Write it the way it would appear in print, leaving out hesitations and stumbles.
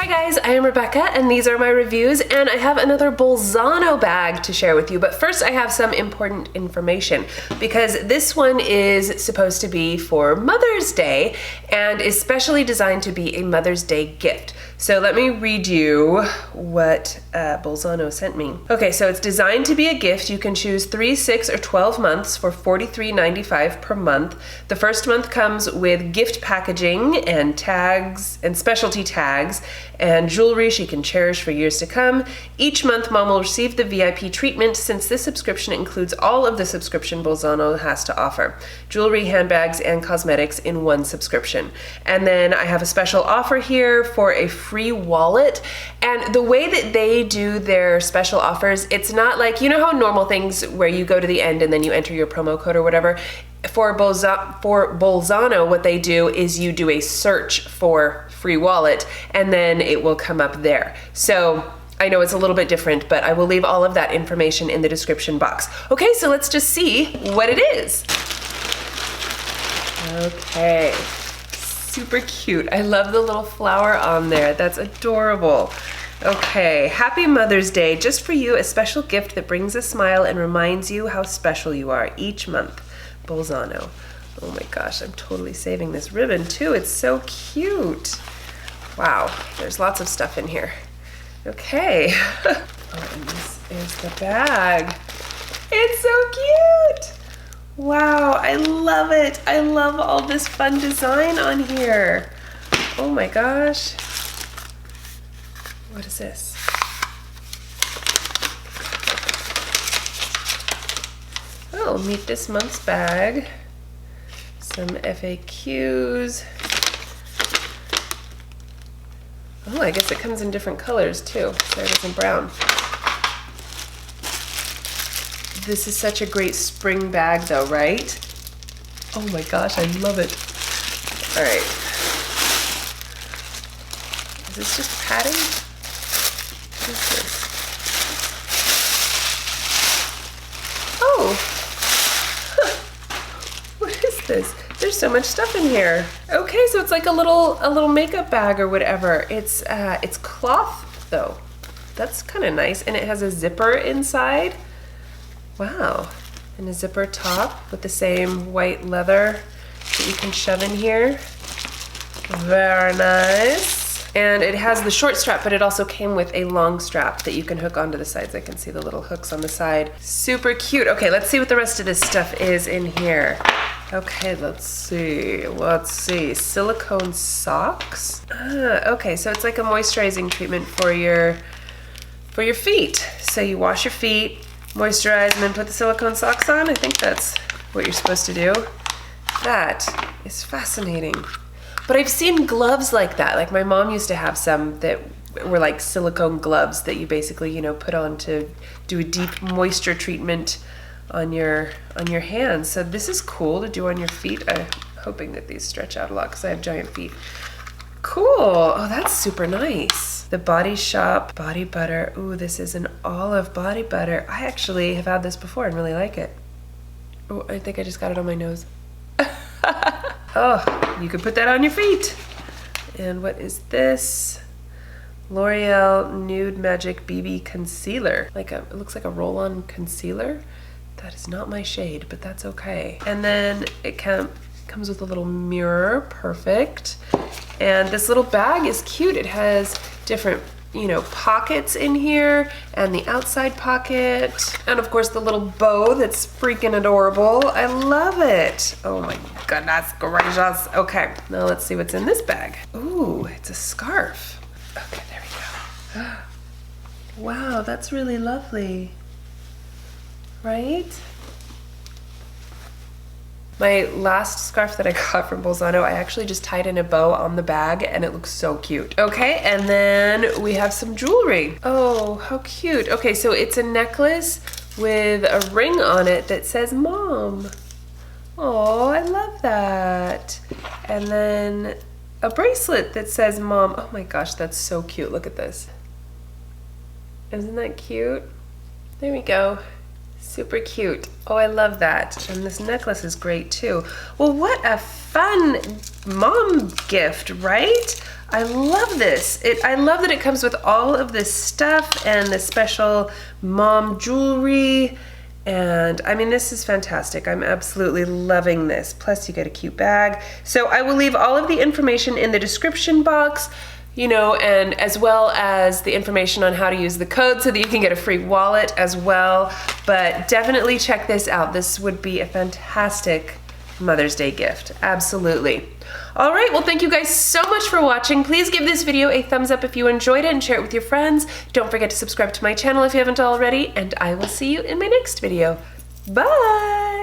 Hi guys, I am Rebecca and these are my reviews, and I have another BOLZANO bag to share with you. But first I have some important information because this one is supposed to be for Mother's Day and is specially designed to be a Mother's Day gift. So let me read you what BOLZANO sent me. Okay, so it's designed to be a gift. You can choose 3, 6, or 12 months for $43.95 per month. The first month comes with gift packaging and tags and specialty tags and jewelry she can cherish for years to come. Each month, Mom will receive the VIP treatment since this subscription includes all of the subscription BOLZANO has to offer. Jewelry, handbags, and cosmetics in one subscription. And then I have a special offer here for a free wallet. And the way that they do their special offers, it's not like, you know how normal things where you go to the end and then you enter your promo code or whatever? For BOLZANO, what they do is you do a search for free wallet and then it will come up there. So I know it's a little bit different, but I will leave all of that information in the description box. Okay, so let's just see what it is. Okay, super cute. I love the little flower on there. That's adorable. Okay, happy Mother's Day. Just for you, a special gift that brings a smile and reminds you how special you are each month. BOLZANO. Oh my gosh, I'm totally saving this ribbon too. It's so cute. Wow, there's lots of stuff in here. Okay. Oh, and this is the bag. It's so cute. Wow, I love it. I love all this fun design on here. Oh my gosh. What is this? Oh, meet this month's bag. Some FAQs. Oh, I guess it comes in different colors too. There it is in brown. This is such a great spring bag though, right? Oh my gosh, I love it. All right. Is this just padding? What is this? Oh. What is this? There's so much stuff in here. Okay, so it's like a little makeup bag or whatever. It's cloth though. That's kind of nice, and it has a zipper inside. Wow, and a zipper top with the same white leather that you can shove in here. Very nice. And it has the short strap, but it also came with a long strap that you can hook onto the sides. I can see the little hooks on the side. Super cute. Okay, let's see what the rest of this stuff is in here. Okay, let's see. Let's see. Silicone socks. Okay, so it's like a moisturizing treatment for your feet. So you wash your feet, moisturize, and then put the silicone socks on. I think that's what you're supposed to do. That is fascinating. But I've seen gloves like that. Like my mom used to have some that were like silicone gloves that you basically, you know, put on to do a deep moisture treatment on your hands. So this is cool to do on your feet. I'm hoping that these stretch out a lot because I have giant feet. Cool. Oh, that's super nice. The Body Shop body butter. Ooh, this is an olive body butter. I actually have had this before and really like it. Oh, I think I just got it on my nose. Oh, you could put that on your feet. And what is this? L'Oreal Nude Magic BB Concealer. It looks like a roll-on concealer. That is not my shade, but that's okay. And then it comes with a little mirror, perfect. And this little bag is cute. It has different, you know, pockets in here and the outside pocket. And of course the little bow that's freaking adorable. I love it. Oh my goodness gracious. Okay, now let's see what's in this bag. Ooh, it's a scarf. Okay, there we go. Wow, that's really lovely. Right? My last scarf that I got from BOLZANO, I actually just tied in a bow on the bag and it looks so cute. Okay, and then we have some jewelry. Oh, how cute. Okay, so it's a necklace with a ring on it that says Mom. Oh, I love that. And then a bracelet that says Mom. Oh my gosh, that's so cute. Look at this. Isn't that cute? There we go. Super cute. Oh, I love that. And this necklace is great too. Well, what a fun mom gift, right? I love this. I love that it comes with all of this stuff and the special mom jewelry. And I mean, this is fantastic. I'm absolutely loving this. Plus you get a cute bag. So I will leave all of the information in the description box, you know, and as well as the information on how to use the code so that you can get a free wallet as well. But definitely check this out. This would be a fantastic Mother's Day gift. Absolutely. All right, well, thank you guys so much for watching. Please give this video a thumbs up if you enjoyed it and share it with your friends. Don't forget to subscribe to my channel if you haven't already, and I will see you in my next video. Bye!